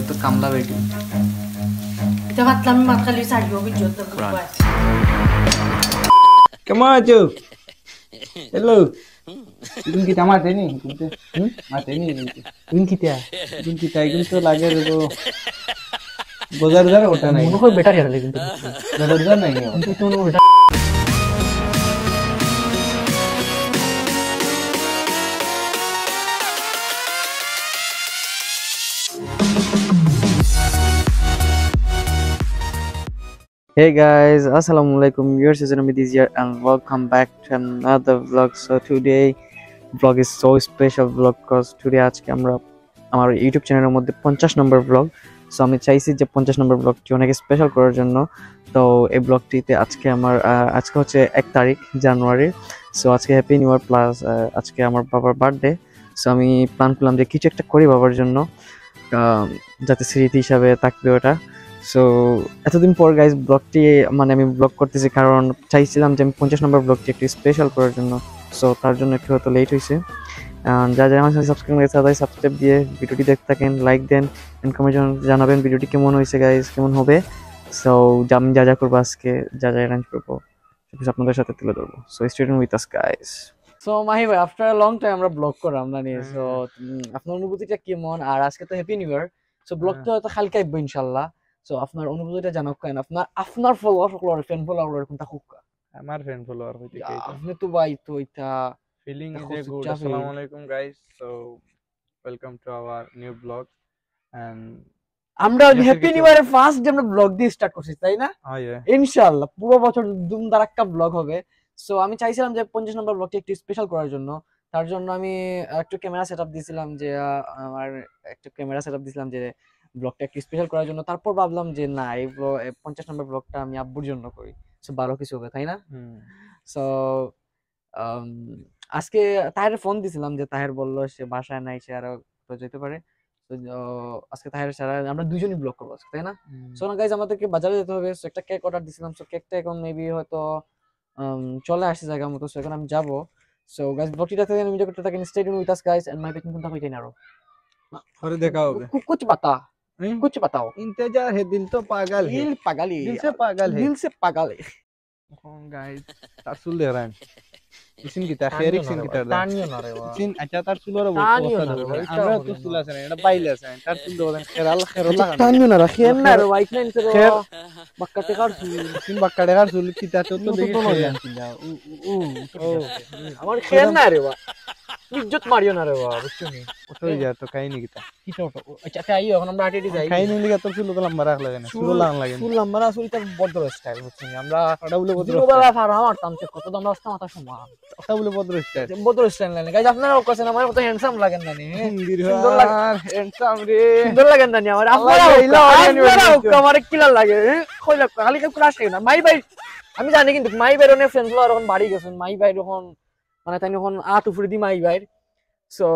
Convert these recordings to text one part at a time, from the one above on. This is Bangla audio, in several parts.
তো কামলা বেটি এটা ভাবলাম মাতকালি সারিও বিজত তো কেমন আছো হ্যালো তুমি কি টামাতে নি কিন্তু মাতে নি তুমি কি তাই কিন্তু লাগে রে তো বাজার ওটা নাই মনে হয় বেটার গেলে কিন্তু বাজার নাই কিন্তু তুমি ওটা Hey guys, Assalamualaikum. Yours is Ramid here and welcome back to another vlog. So today vlog is so special vlog because today আজকে আমরা আমার ইউটিউব চ্যানেলের মধ্যে 50 নম্বর vlog. সো আমি চাইছি যে 50 নম্বর ব্লগটি অনেক স্পেশাল করার জন্য। তো এই ব্লগটিতে আজকে হচ্ছে 1 তারিখ জানুয়ারি। সো আজকে হ্যাপি নিউ ইয়ার প্লাস আজকে আমার বাবার বার্থডে। সো আমি প্ল্যান করলাম যে কিছু একটা করি বাবার জন্য যাতে স্মৃতি হিসাবে থাকবে ওটা। সো এতদিন পর গাইজ ব্লগটি আমি ব্লগ করতেছি কারণ চাইছিলাম যে আমি 50 নম্বর ব্লগটি একটু স্পেশাল করার জন্য। সো তার জন্য একটু হয়তো লেট হয়েছে। যারা আমার সাথে সাবস্ক্রাইব করেছে তাদের সাবস্ক্রাইব দিয়ে ভিডিওটি দেখতে থাকেন, লাইক দেন, এন্ড কমেন্ট জানাবেন ভিডিওটি কেমন হয়েছে গাইজ, কেমন হবে। সো আমি যা করবো আজকে যা অ্যারেঞ্জ করবো সবকিছু আপনাদের সাথে তুলে ধরবো। So stay tuned with us guys. So Mahi ভাই, আফটার আ লং টাইম আমরা ব্লগ করলাম না নিয়ে। সো আপনার অনুভূতিটা কেমন? আর আজকে তো হ্যাপি নিউ ইয়ার। সো ব্লগটা হয়তো কালকে আসবে ইনশাআল্লাহ। সো আপনার অনুভূতিটা জানাক কেন, আপনার ফলোয়ার ফ্যান ফলোয়ার কোনটা খুব আমার ফ্যান ফলোয়ার হইতে কি আপনি তো ভাই তো এটা feeling is a good. Assalamu alaikum guys, so welcome to our new vlog and আমরা হ্যাপি নিউ ইয়ারের ফার্স্ট ডে আমরা ব্লগ দিয়ে স্টার্ট করছি তাই না? ইনশাআল্লাহ পুরো বছর ধুমধারাক্কা ব্লগ হবে। সো আমি চাইছিলাম যে 50 নম্বর ব্লগটি একটু স্পেশাল করার জন্য। তার জন্য আমি একটু ক্যামেরা সেটআপ দিয়েছিলাম যে ব্লগটা একটু স্পেশাল করার জন্য। তারপর ভাবলাম যে না, এই 50 নম্বর ব্লগটা আমি আব্বুর জন্য করি। সো ভালো কিছু হবে তাই না? সো আজকে তাহের ফোন দিছিলাম যে তাহের বললো সে বাসায় নাই, সে আরো যেতে পারে। আজকে তাহের সারা আমরা দুজনই ব্লগ করবো আজকে তাই না? সো না গাইজ, আমাদেরকে বাজারে যেতে হবে। সো একটা কেক অর্ডার দিছিলাম। সো কেকটা এখন মেবি হয়তো চলে আসছে জায়গা মতো। সো এখন আমি যাবো। সো গাইজ ব্লগটিটা থেকে আমি করতে থাকি। Stay tuned with us guys and my packing কোনটা হইতে না আরো और देखा होगा कुछ बताओ। इंतजार है, दिल तो पागल है, दिल से पागल है गाइस। तारसुल दे रहा है इसिन की ताखिरिक सिन की तरह तानियो ना रे वा सिन अच्छा तारसुल रो আমরা তো সুল আছে না, এটা বাইলে আছে তারসুল দে বলেন খেরাল तानियो ना रखिए ना रे वाइट लाइन से খের बक्का कार সিন বাক্কা দেখার সুল কি তা তো দেখি আমার খের না রে वा ইজ্জত মারিও না রে वा বুঝছো নি ওই যা তো কাহিনী কিতা কিটা আচ্ছা তাই এখন আমরা আটেটি যাই কাহিনী নিয়ে তো সুল তো লম্বা রাখ লাগে না, সুল লান লাগে সুল লম্বা না, সুলটা বড় স্টাইল বুঝছো নি। আমরা ওটা বলে বড় বড় ফারা মারতাম সে কত আমরা আসতাম মাথা সমান, ওটা বলে বড় স্টাইল লাগে গাইস। আপনারা কাছে আমার কত হ্যান্ডসাম লাগেন না নি? সুন্দর লাগে হ্যান্ডসাম রে, সুন্দর লাগেন না নি? আমার আপনারা আমার কিলার লাগে কইলা খালি কেউ ক্রাশ হয় না মাই ভাই। আমি জানি কিন্তু মাই ভাইর অনেক ফ্রেন্ডস গুলো এখন বাড়ি গেছেন। মাই ভাই যখন তাই যখন আত উপরে দি মাই ভাইর। সো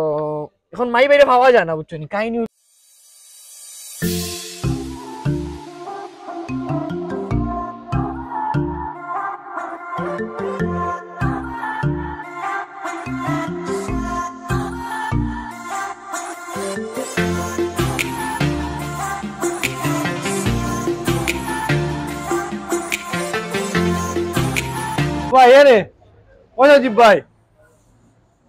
এখন মাই ভাইরে পাওয়া যায় না বুঝছো নি কাহিনী। ভাই আরে ওই জিব ভাই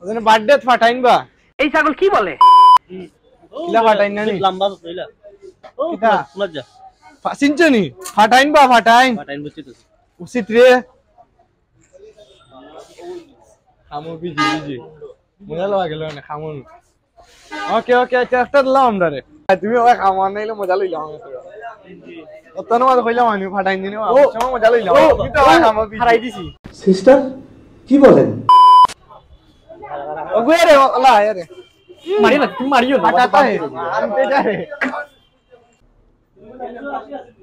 ওদের বার্থডে ফাটাইনবা এই ছাগল কি বলে কিলা ফাটাইন না নি লম্বা কইলা ও কিটা লজ্জা সিনচনি ফাটাইন বুঝছি তো উচিত রে খামো বিজি মজা লাগা গেল না খামো। ওকে আচ্ছা একটা দিলাম আমরা রে, তুমি ওই খামো নাইলে মজা লইলাম আমি তো অতন মাঝে কইলাম আমি ফাটাইন দিনে সময় মজা লইলাম তুমি তো খামো বিজি হারাই দিছি। সিস্টার কি বলেন? ওগুয়ে রে ওলা আরে মারি না, তুমি মারিও না ফাটাতা হে আনতে যা রে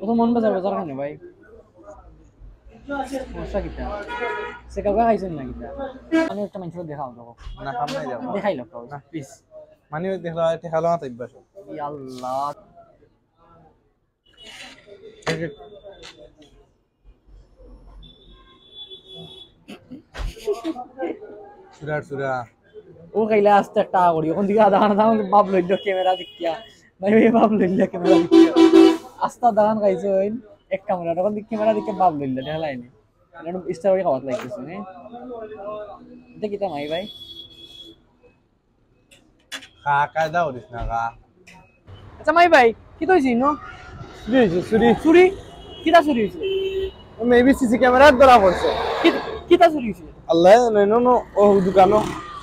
ও তো মন বাজার খানে ভাই সমস্যা কিটা সে কাউকে খাইছেন না কিটা আমি একটা মানুষকে দেখাও তো না সামনে যাব দেখাই লোক না প্লিজ মানে দেখলা দেখালো না তাইবা সব ইয়া আল্লাহ সুরা ও খাইলে আস্তে একটা করি ওখান থেকে আধা ঘন্টা বাপ লইল ক্যামেরা দেখিয়া ভাই ভাই বাপ লইলা ক্যামেরা আস্তা দাগান খাইছইন এক ক্যামেরা তখন ক্যামেরা দিকে বাপ লইলা দেখা লাইনি এটা স্টার খাওয়াত লাগতেছে নে দেখি তা মাই ভাই খা কায়দা হরিস না খা আচ্ছা মাই ভাই কি তৈছি নো চুরি চুরি কিটা চুরি হইছে মেবি সিসি ক্যামেরার ধরা পড়ছে কিটা চুরি হইছে আল্লাহ জানে নো ও দোকানো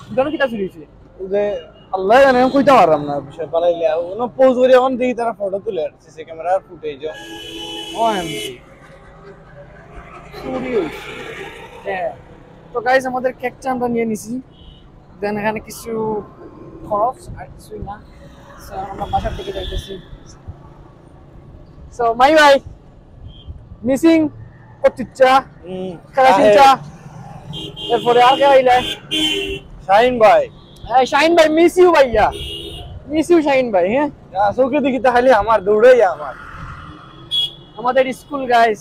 দোকানে কিটা চুরি হইছে যে আল্লাহ জানে আমি কইতে পারলাম না বিষয় পালাইলে ও পোজ করে এখন দেখি তারা ফটো তুলে সিসি ক্যামেরার ফুটেজ ও এমনি চুরি হইছে হ্যাঁ তো গাইস আমাদের কেকটা আমরা নিয়ে নিছি দেন এখানে কিছু খরচ আর কিছুই না সো আমরা বাসার দিকে যাইতেছি সো মাই ভাই মিসিং কতিচ্চা খারাসিনচা এরপরে আর কে আইলে শাহিন ভাই শাহিন ভাই মিস ইউ ভাইয়া মিস ইউ শাহিন ভাই হ্যাঁ চৌকি দেখি তাহলে আমার দৌড়াই আমার আমাদের স্কুল গাইস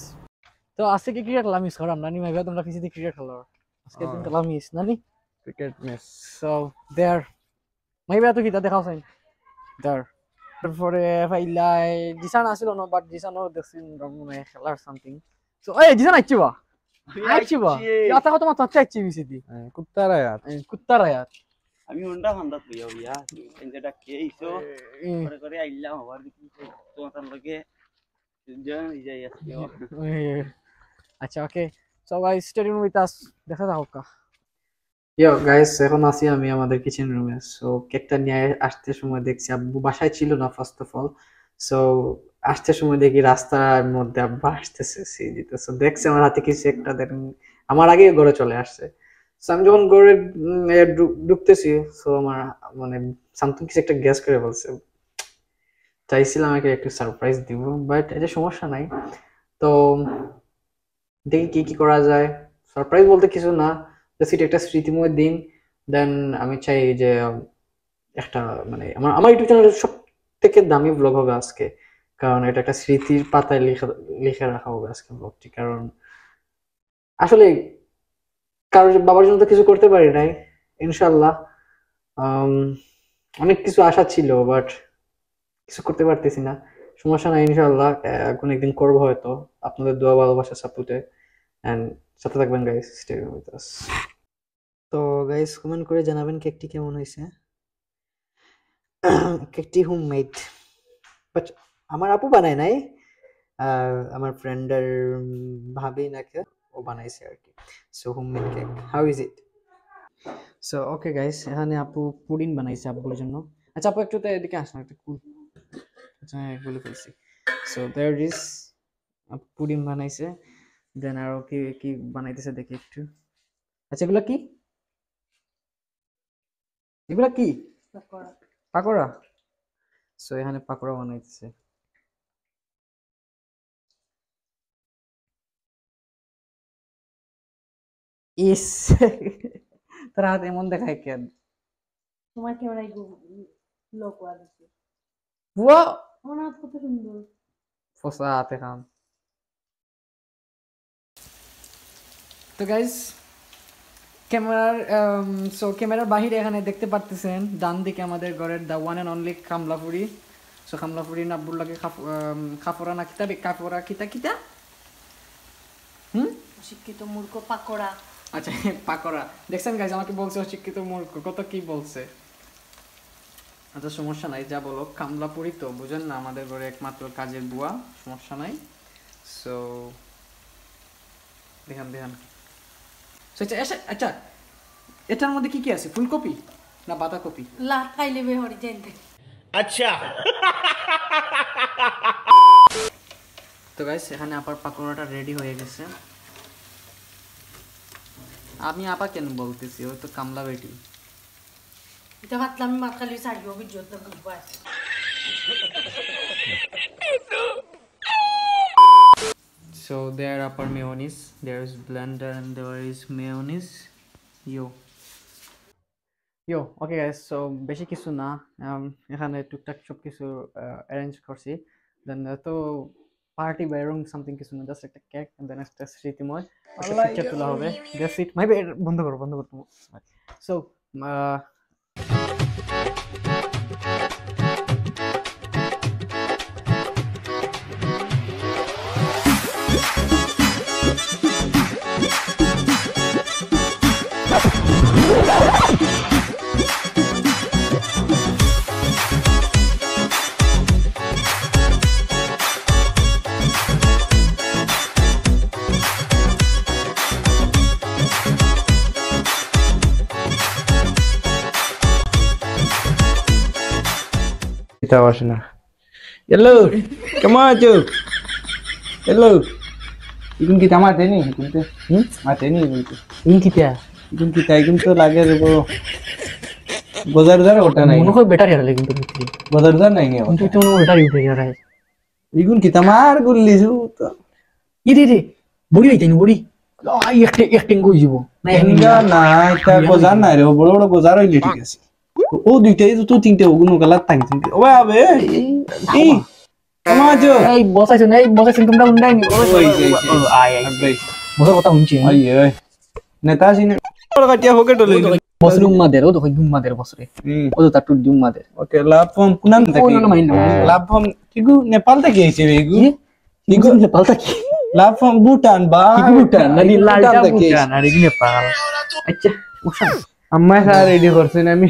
তো আজকে কি ক্রিকেট খেলা মিস করাম নানি ভাই তোমরা পিছিয়ে দিয়ে ক্রিকেট খেলো আজকে দিন খেলা মিস নানি ক্রিকেট ম্যাচ সো দেয়ার মাই ভাই তো কিটা দেখাও সাইন দেয়ার তারপরে ফাইলাই জিসান আসিল না বাট জিসানও দেখছিন মানে খেলার সামথিং সো এই জিসান আইছিবা আইছিবা কথা কথা মাত্র আইছি মিসি দি কুত্তারা यार কুত্তারা यार আমি হুন্ডা ফান্দাত লইয়া হইয়া যেটা কে ইসো করে করে আইলাম হবার কি তোমার লগে জন যাই আজকে আচ্ছা okay so guys stay tune with us দেখা যাও কা ইয়ো গাইস এখন আসি আমি আমাদের কিচেন রুমে সো কেকটা নিয়ে আসতে সময় দেখছি আব্বু বাসায় ছিল না ফার্স্ট অফ অল সো আসতে সময় দেখি রাস্তার মধ্যে আব্বু আসতেছে সিজিতে সো দেখছে আমার হাতে কিছু একটা দেন আমার আগে ঘরে চলে আসছে সো আমি যখন ঘরে ঢুকতেছি সো আমার মানে সামথিং কিছু একটা গ্যাস করে বলছে চাইছিলাম আমাকে একটু সারপ্রাইজ দিব বাট এটা সমস্যা নাই তো দেখি কি কি করা যায় সারপ্রাইজ বলতে কিছু না জাস্ট এটা একটা স্মৃতিময় দিন দেন আমি চাই যে একটা মানে আমার ইউটিউব চ্যানেলের সব থেকে দামি ব্লগ হবে আজকে কারণ এটা একটা স্মৃতির পাতায় লিখে রাখা হবে আজকে ব্লগটি কারণ আসলে কারোর বাবার জন্য তো কিছু করতে পারি নাই ইনশাল্লাহ অনেক কিছু আশা ছিল বাট কিছু করতে পারতেছি না সমস্যা নাই ইনশাআল্লাহ কোন একদিন করব হয়তো আপনাদের দোয়া ভালোবাসা সাপোর্টে এন্ড সাথে থাকবেন গাইস স্টে উইথ আস তো গাইস কমেন্ট করে জানাবেন কেকটি কেমন হয়েছে কেকটি হোমমেড বাট আমার আপু বানায় নাই আমার ফ্রেন্ডের ভাবি নাকি ও বানাইছে আর কি so homemade cake how is it so okay guys এখানে আপু পুডিং বানাইছে আব্বুর জন্য আচ্ছা আপু একটু তো এদিকে আসুন একটু কুল আচ্ছা বলে ফেলছি সো দেয়ার ইজ পুডিং বানাইছে দেন আর কি কি বানাইতেছে দেখি একটু আচ্ছা এগুলা কি পাকোড়া সো এখানে পাকোড়া বানাইতেছে ইস তোর হাত এমন দেখায় কেন তোমার ক্যামেরায় লোক আছে বুয়া আমার হাত কত সুন্দর ফসা হাতে খান তো গাইস ক্যামেরার বাহিরে এখানে দেখতে পারতেছেন ডান দিকে আমাদের ঘরের the one and only খামলাপুরি so খামলাপুরি নাব্বুর লাগে খাফরা না কিতা কাফরা কিতা শিক্ষিত মূর্খ পাকোড়া আচ্ছা পাকোড়া দেখছেন গাইস আমাকে বলছে অশিক্ষিত মূর্খ কত কি বলছে আচ্ছা সমস্যা নাই যা বলো কামলাপুরি তো বুঝেন না আমাদের ঘরে একমাত্র কাজের বুয়া সমস্যা নাই সো দেখেন আচ্ছা এটার মধ্যে কি কি আছে ফুলকপি না বাঁধাকপি লা খাইলে বে হরি জানতে আচ্ছা তো গাইস এখানে আপার পাকোড়াটা রেডি হয়ে গেছে আমি আপা কেন বলতেছি ও তো কামলা বেটি এটা ভাবলাম মাত খালি ছাড়িও বিজত না বুঝবাই So there upper mayonnaise, there is blender and there is mayonnaise. Yo, okay guys, so বেশি কিছু না এখানে টুকটাক সব কিছু অ্যারেঞ্জ করছি দেন তো পার্টি বাইরং সামথিং কিছু না জাস্ট একটা কেক এন্ড দেন একটা স্মৃতিময় পিকচার তোলা হবে দ্যাটস ইট মাই বন্ধ করো সো এটা বসে না হ্যালো কেমন আছো হ্যালো ইগুন কি তামা দেনি কিন্তু মাতে নি কিন্তু ইগুন কি তাই কিন্তু লাগে রে বাজার ওটা নাই মনে হয় বেটার ইয়ারে কিন্তু ভিতরে বাজার নাই নিয়ে কিন্তু তো বেটার উঠে ইয়ারে ইগুন কি তামার গুল্লিছু তো ইরে রে বড়ি আইতেনি বড়ি আই একটিং কই যাব না এঙ্গা না এটা বাজার নাই রে বড় বড় বাজার হইলে ঠিক আছে ও দুইটাই তো তিনটে ওগুন গলাত টাঙ্গি তুমি ওবে আবে এই কেমন আছো এই বসাইছেন তোমরা উন্ডাই নি আই বসার কথা শুনছি আই এই নেতাজি নে কাটিয়া হোকে ডলে বসরে উম্মাদের ও তো কই উম্মাদের বসরে ও তো তাটু উম্মাদের ওকে লাভম কুনান থেকে লাভম কিগু নেপাল থেকে আইছে বেগু ইগু নেপাল থেকে লাভম ভুটান বা ভুটান নালি লালটা ভুটান আর ইগু নেপাল আচ্ছা ওসা আম্মা সারা রেডি করছেন আমি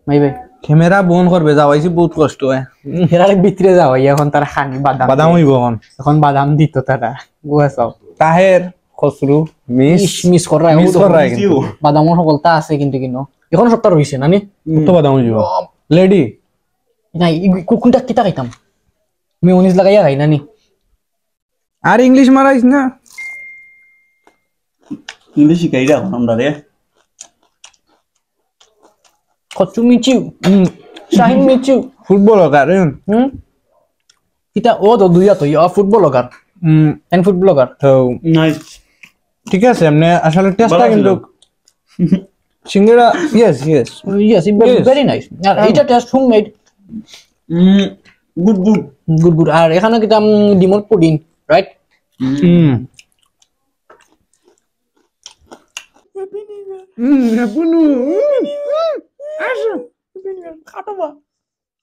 ভাই ভাই ক্যামেরা বন্ধ করবে যাওয়াইছি বহুত কষ্ট হয় হেরার ভিতরে যাওয়াই এখন তারা খানি বাদাম বাদাম হইব এখন বাদাম দিত তারা বুঝাছ তাহের খসরু মিস মিস করা মিস করা কিন্তু বাদাম সকলটা আছে কিন্তু কিন্তু এখন সপ্তাহ রইছে নানি তো বাদাম দিব লেডি নাই কোনটা কিতা খাইতাম মেয়োনিজ লাগাইয়া খাই নানি আর ইংলিশ মারাইছ না ইংলিশ শিখাই রাখো আমরা রে কচু মিচু শাহিন মিচু ফুটবল কারণ কিতা ও তো দুইয়া তো ফুটবল লাগার এন ফুটবল লাগার তো নাইস ঠিক আছে এমনি আসলে টেস্টটা কিন্তু singara yes yes very nice আর এটা taste homemade good good good good আর এখানে কিতা ডিমর পুডিং রাইট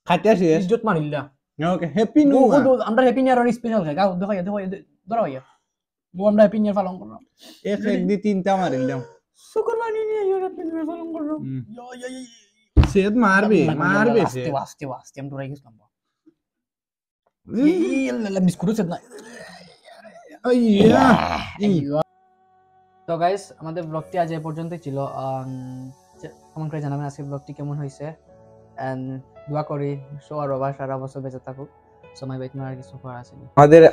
খাইতে আসি ইজ্জত মারিলা ওকে হ্যাপি নিউ আমরা হ্যাপি নিউ ইয়ার স্পেশাল খাই গাও দেখো ধরো ভাইয়া ও আমরা হ্যাপি নিউ ইয়ার পালন করলাম এক এক দি তিনটা মারিলাম শুক্রবারে নিউ ইয়ার হ্যাপি নিউ ইয়ার পালন করলাম সেদ মারবে সে আস্তে আমি ডরাই গেছিলাম বিস্কুট সেদ না তো গাইস আমাদের ব্লগটি আজ এই পর্যন্তই ছিল কমেন্ট করে জানাবেন আজকের ব্লগটি কেমন হয়েছে এন্ড দোয়া করি সবার বাবা সারা বছর বেঁচে থাকুক সময় বাইত আর কিছু করার আছে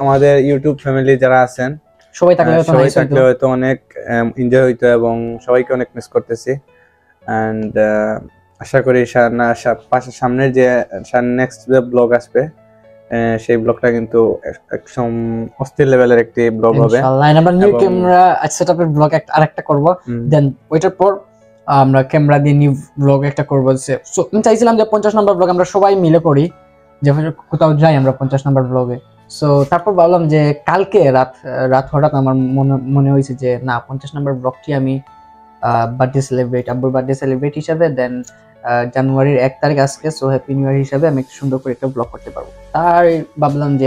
আমাদের ইউটিউব ফ্যামিলি যারা আছেন সবাই থাকলে হয়তো অনেক এনজয় হইতো এবং সবাইকে অনেক মিস করতেছি এন্ড আশা করি সামনের যে নেক্সট যে ব্লগ আসবে সেই ব্লগটা কিন্তু একদম অস্থির লেভেলের একটি ব্লগ হবে ইনশাআল্লাহ আমরা নিউ ক্যামেরা সেটআপের ব্লগ আরেকটা করব দেন ওইটার পর আমরা ক্যামেরা দিয়ে নিউ ব্লগ একটা করব সো আমি চাইছিলাম যে 50 নাম্বার ব্লগ আমরা সবাই মিলে করি যখন কোথাও যাই আমরা 50 নাম্বার ব্লগে সো তারপর ভাবলাম যে কালকে রাত হঠাৎ আমার মনে হয়েছে যে না 50 নাম্বার ব্লগটি আমি বার্থডে সেলিব্রেট আব্বুর বার্থডে সেলিব্রেট হিসাবে দেন জানুয়ারির 1 তারিখ আজকে সো হ্যাপি নিউ ইয়ার হিসাবে আমি একটু সুন্দর করে একটা ব্লগ করতে পারবো তাই ভাবলাম যে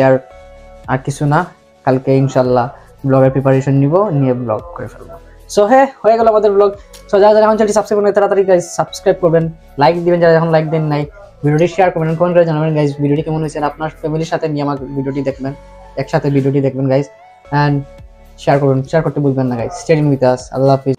আর কিছু না কালকে ইনশাআল্লাহ ব্লগের প্রিপারেশন নিয়ে ব্লগ করে ফেলবো সো হয়ে গেল আমাদের ব্লগ সো যারা এখন চ্যানেলটি সাবস্ক্রাইব করেন তাড়াতাড়ি গাইস সাবস্ক্রাইব করবেন লাইক দিবেন যারা এখন লাইক দেন নাই ভিডিওটি শেয়ার করবেন কমেন্ট করে জানাবেন গাইস ভিডিওটি কেমন হয়েছে আপনার ফ্যামিলির সাথে নিয়ে আমার ভিডিওটি দেখবেন একসাথে ভিডিওটি দেখবেন গাইস এন্ড শেয়ার করতে ভুলবেন না গাইস স্টে উইথ আস আল্লাহ হাফেজ